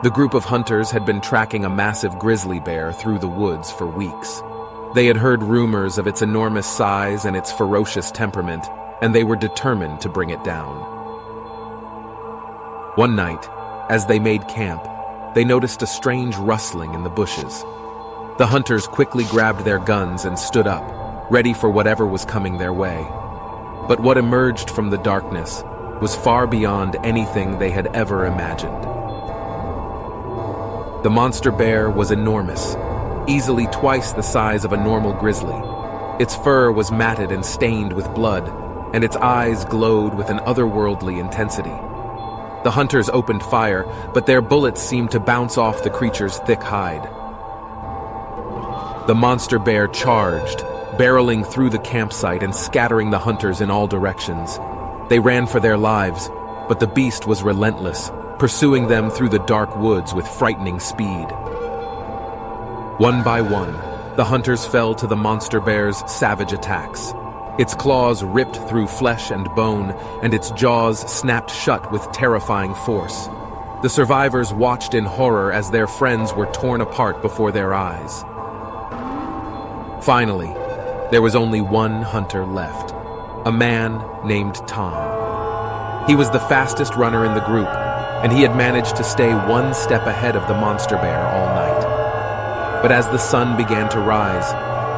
The group of hunters had been tracking a massive grizzly bear through the woods for weeks. They had heard rumors of its enormous size and its ferocious temperament, and they were determined to bring it down. One night, as they made camp, they noticed a strange rustling in the bushes. The hunters quickly grabbed their guns and stood up, ready for whatever was coming their way. But what emerged from the darkness was far beyond anything they had ever imagined. The monster bear was enormous, easily twice the size of a normal grizzly. Its fur was matted and stained with blood, and its eyes glowed with an otherworldly intensity. The hunters opened fire, but their bullets seemed to bounce off the creature's thick hide. The monster bear charged, barreling through the campsite and scattering the hunters in all directions. They ran for their lives, but the beast was relentless, pursuing them through the dark woods with frightening speed. One by one, the hunters fell to the monster bear's savage attacks. Its claws ripped through flesh and bone, and its jaws snapped shut with terrifying force. The survivors watched in horror as their friends were torn apart before their eyes. Finally, there was only one hunter left, a man named Tom. He was the fastest runner in the group, and he had managed to stay one step ahead of the monster bear all night. But as the sun began to rise,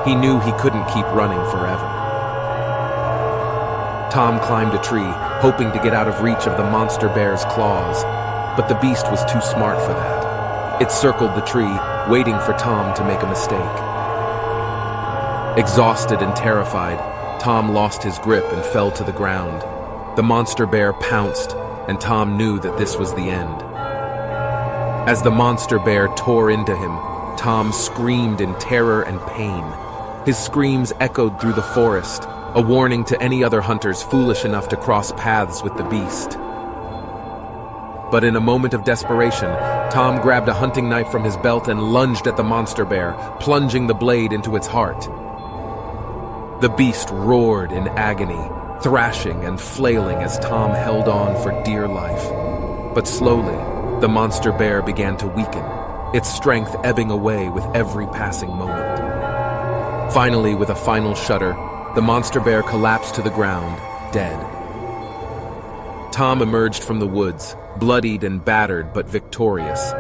he knew he couldn't keep running forever. Tom climbed a tree, hoping to get out of reach of the monster bear's claws, but the beast was too smart for that. It circled the tree, waiting for Tom to make a mistake. Exhausted and terrified, Tom lost his grip and fell to the ground. The monster bear pounced, and Tom knew that this was the end. As the monster bear tore into him, Tom screamed in terror and pain. His screams echoed through the forest, a warning to any other hunters foolish enough to cross paths with the beast. But in a moment of desperation, Tom grabbed a hunting knife from his belt and lunged at the monster bear, plunging the blade into its heart. The beast roared in agony, thrashing and flailing as Tom held on for dear life. But slowly, the monster bear began to weaken, its strength ebbing away with every passing moment. Finally, with a final shudder, the monster bear collapsed to the ground, dead. Tom emerged from the woods, bloodied and battered but victorious.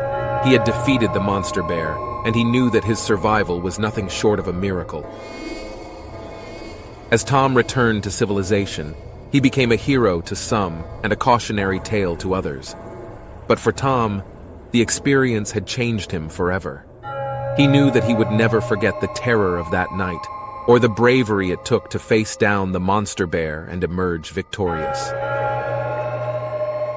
He had defeated the monster bear, and he knew that his survival was nothing short of a miracle. As Tom returned to civilization, he became a hero to some and a cautionary tale to others. But for Tom, the experience had changed him forever. He knew that he would never forget the terror of that night, or the bravery it took to face down the monster bear and emerge victorious.